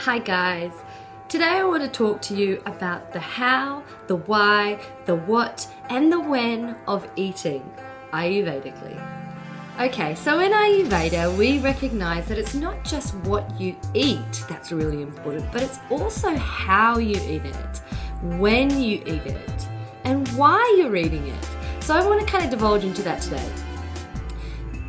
Hi guys, today I want to talk to you about the how, the why, the what and the when of eating, Ayurvedically. Okay, so in Ayurveda we recognize that it's not just what you eat that's really important, but it's also how you eat it, when you eat it, and why you're eating it. So I want to kind of divulge into that today.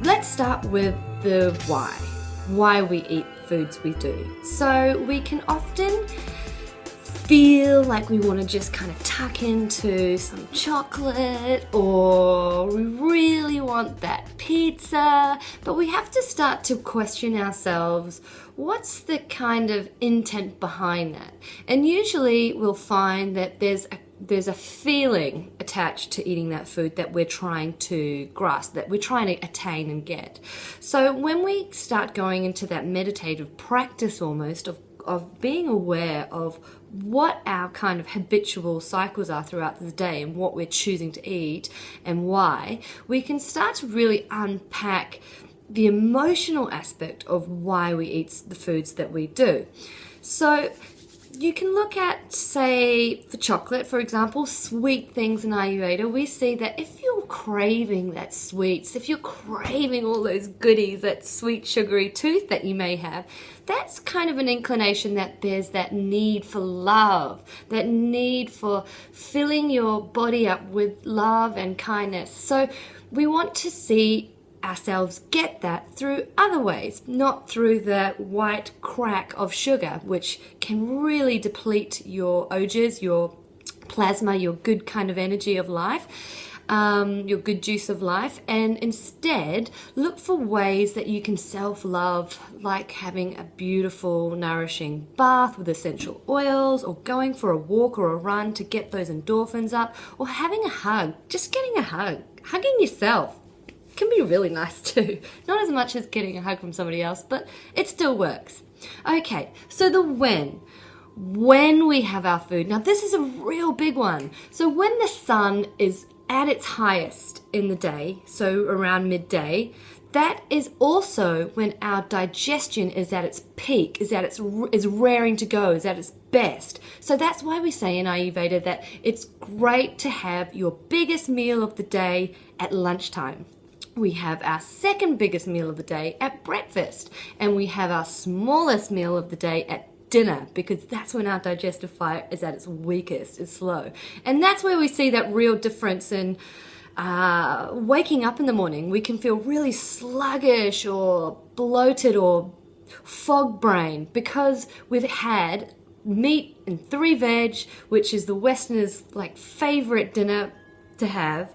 Let's start with the why we eat foods we do. So we can often feel like we want to just kind of tuck into some chocolate, or we really want that pizza, but we have to start to question ourselves, what's the kind of intent behind that? And usually we'll find that there's a feeling attached to eating that food that we're trying to grasp, that we're trying to attain and get. So when we start going into that meditative practice almost of being aware of what our kind of habitual cycles are throughout the day and what we're choosing to eat and why, we can start to really unpack the emotional aspect of why we eat the foods that we do. So you can look at, say, for chocolate, for example, sweet things in Ayurveda. We see that if you're craving that sweets, if you're craving all those goodies, that sweet sugary tooth that you may have, that's kind of an inclination that there's that need for love, that need for filling your body up with love and kindness. So we want to see ourselves get that through other ways, not through the white crack of sugar, which can really deplete your ojas, your plasma, your good kind of energy of life, your good juice of life, and instead look for ways that you can self-love, like having a beautiful, nourishing bath with essential oils, or going for a walk or a run to get those endorphins up, or having a hug, just getting a hug, hugging yourself. Can be really nice too. Not as much as getting a hug from somebody else, but it still works. Okay, so the when we have our food. Now this is a real big one. So when the sun is at its highest in the day, so around midday, that is also when our digestion is at its peak, is raring to go, is at its best. So that's why we say in Ayurveda that it's great to have your biggest meal of the day at lunchtime. We have our second biggest meal of the day at breakfast, and we have our smallest meal of the day at dinner, because that's when our digestive fire is at its weakest, it's slow. And that's where we see that real difference in waking up in the morning. We can feel really sluggish or bloated or fog brain because we've had meat and 3 veg, which is the Westerners' favorite dinner to have.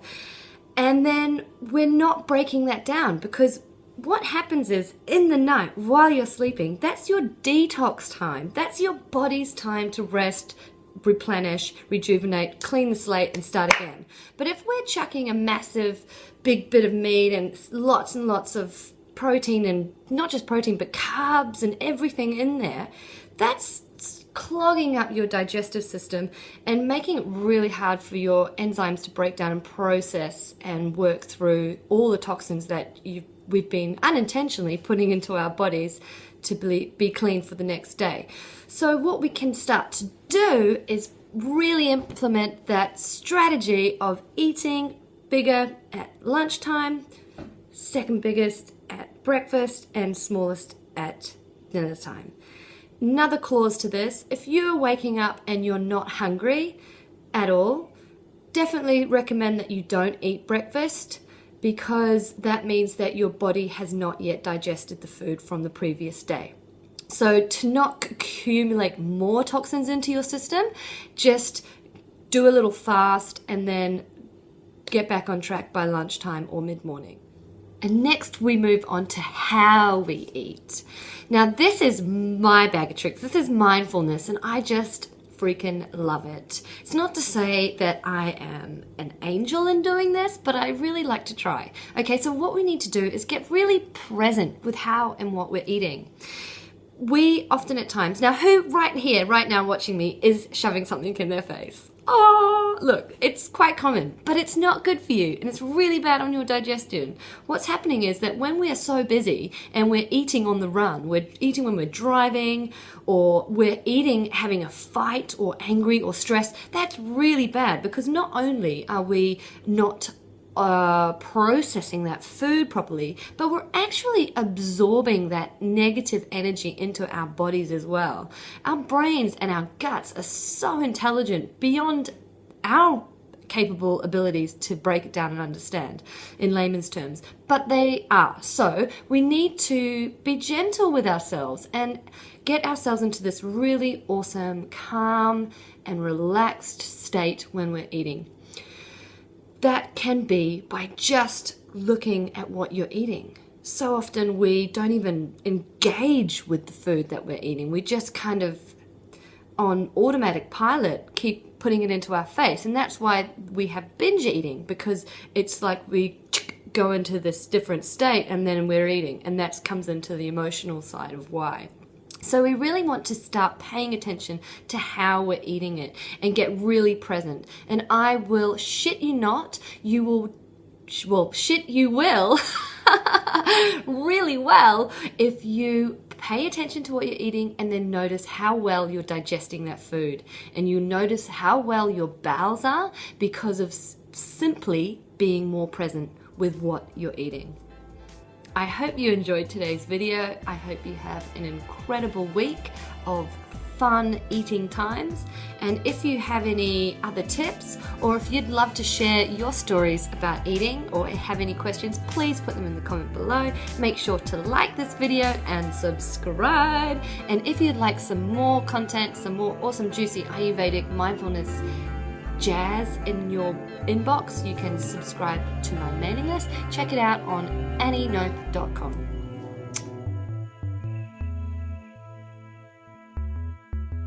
And then we're not breaking that down, because what happens is in the night while you're sleeping, that's your detox time. That's your body's time to rest, replenish, rejuvenate, clean the slate and start again. But if we're chucking a massive big bit of meat and lots of protein, and not just protein but carbs and everything in there, that's clogging up your digestive system and making it really hard for your enzymes to break down and process and work through all the toxins that we've been unintentionally putting into our bodies to be clean for the next day. So what we can start to do is really implement that strategy of eating bigger at lunchtime, second biggest at breakfast, and smallest at dinner time. Another clause to this: if you're waking up and you're not hungry at all, definitely recommend that you don't eat breakfast, because that means that your body has not yet digested the food from the previous day. So to not accumulate more toxins into your system, just do a little fast and then get back on track by lunchtime or mid-morning. And next we move on to how we eat. Now this is my bag of tricks. This is mindfulness, and I just freaking love it. It's not to say that I am an angel in doing this, but I really like to try. Okay, so what we need to do is get really present with how and what we're eating. We often at times, now who right here, right now watching me, is shoving something in their face? oh, look, it's quite common, but it's not good for you and it's really bad on your digestion. What's happening is that when we are so busy and we're eating on the run, we're eating when we're driving, or we're eating having a fight or angry or stressed, that's really bad, because not only are we not processing that food properly, but we're actually absorbing that negative energy into our bodies as well. Our brains and our guts are so intelligent beyond our capable abilities to break it down and understand in layman's terms, but they are. So we need to be gentle with ourselves and get ourselves into this really awesome, calm and relaxed state when we're eating. That can be by just looking at what you're eating. So often we don't even engage with the food that we're eating. We just kind of, on automatic pilot, keep putting it into our face. And that's why we have binge eating, because it's like we go into this different state and then we're eating. And that comes into the emotional side of why. So we really want to start paying attention to how we're eating it and get really present. And I will shit you not, you will, well, shit you will really well if you pay attention to what you're eating and then notice how well you're digesting that food. And you notice how well your bowels are because of simply being more present with what you're eating. I hope you enjoyed today's video. I hope you have an incredible week of fun eating times. And if you have any other tips, or if you'd love to share your stories about eating or have any questions, please put them in the comment below. Make sure to like this video and subscribe. And if you'd like some more content, some more awesome, juicy Ayurvedic mindfulness jazz in your inbox, you can subscribe to my mailing list. Check it out on annienote.com.